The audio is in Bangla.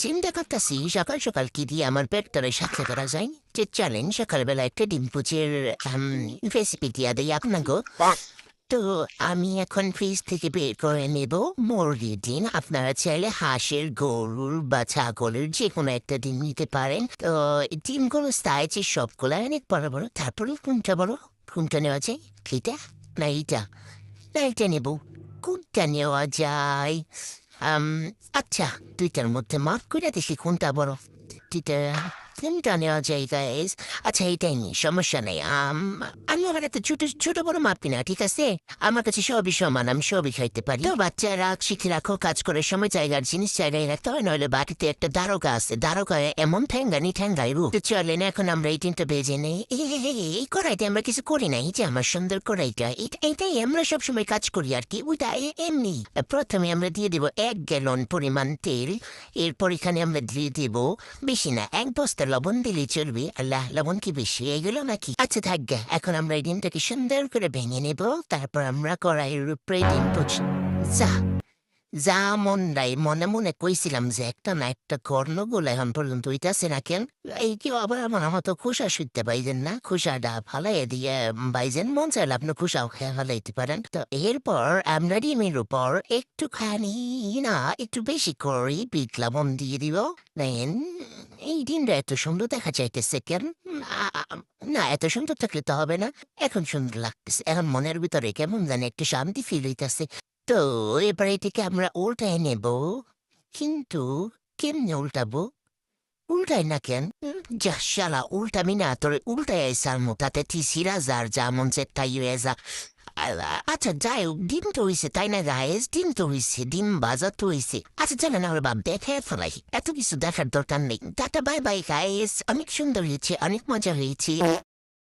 চিন্তা করতেছি সকাল সকাল কি দিয়ে আমার পেটটারে সাথে করা যায়। যে চলেন সকালবেলা একটা ডিম পুচের রেসিপি দিয়া দেই আপনাকে। তো আমি এখন ফ্রিজ থেকে বের করে নেব মুরগির ডিম। আপনারা চাইলে হাঁসের, গরুর বা ছাগলের যে কোনো একটা ডিম নিতে পারেন। তো এই ডিমগুলো সাইজে সবগুলো অনেক বড় বড়। তারপরে কোনটা বড়, কোনটা নেওয়া যায়? এটা না এইটা? না এটা নেব। কোনটা নেওয়া যায়? আম আচ্ছা, ২ টার মধ্যে মাপ কইরা দেখি কোনটা বড়। ২ টা, ৩ টা নেওয়া যায় গাইস। আচ্ছা এইটাই নিই, সমস্যা নেই। আমি আবার এত ছোট ছোট বড় মাপি না, ঠিক আছে? আমার কাছে সবই সমান, আমি সবই খাইতে পারি। তো বাচ্চারা শিখে রাখো, কাজ করার সময় জায়গার জিনিস জায়গায় রাখতে হয়, নইলে বাটিতে একটা দারোগা আছে, দারোগায় এমন ঠ্যাঙ্গানি ঠ্যাঙ্গাইবু। তো চলেন এখন আমরা এই তিনটা বেজে নেই। এই কড়াইতে আমরা কিছু করি না, এই যে আমার সুন্দর কড়াইটা, এইটাই আমরা সবসময় কাজ করি আর কি। ওইটা এমনি। প্রথমে আমরা দিয়ে দেবো ১ গ্যালন পরিমাণ তেল। এরপর এখানে আমরা দিয়ে দেবো বেশি না, ১ বস্তা লবণ দিলেই চলবে। আল্লাহ, লবণ কি বেশি এগুলো নাকি? আচ্ছা থাকবে। এখন আমরা এই ডিমটাকে সুন্দর করে ভেঙে নেব। তারপর আমরা কড়াইয়ের উপরে ডিম যা যা মন নাই, মনে মনে কইছিলাম যে একটা না একটা কর্ণগুলো এখন পর্যন্ত হইতাছে না কেন? এই কি আবার আমার মতো খোসা শুইতে পাইছেন না? খোসাটা ফালাই দিয়ে বাইজেন, মন চাইলে আপনি খোসাও খেয়ে ফেলাইতে পারেন। তো এরপর আমরা ডিমের উপর একটুখানি না একটু বেশি করে বিট লবণ দিয়ে দিব। দেন এই ডিমটা এত সুন্দর দেখা যাইতেছে কেন? না এত সুন্দর থাকলে তো হবে না। এখন সুন্দর লাগতেছে, এখন মনের ভিতরে কেমন জানি একটু শান্তি ফিল হইতাছে। তো এবার এটাকে আমরা উল্টায় নেব, কিন্তু কেমনে উল্টাবো? উল্টাই না কেন? যা শালা, উল্টামি না, তোর উল্টাই আইসার তাতে তিসিরা যার যা মন চায় তাই হয়ে যা। আচ্ছা যাই হোক, ডিম তো হইছে তাই না গাইস? ডিম তো হইছে, ডিম ভাজা তো হইছে। আচ্ছা চলে না বাপ, দেখে ফেলাই, এত কিছু দেখার দরকার নেই। টাটা বাই বাই গাইস, অনেক সুন্দর হয়েছে, অনেক মজা হয়েছে।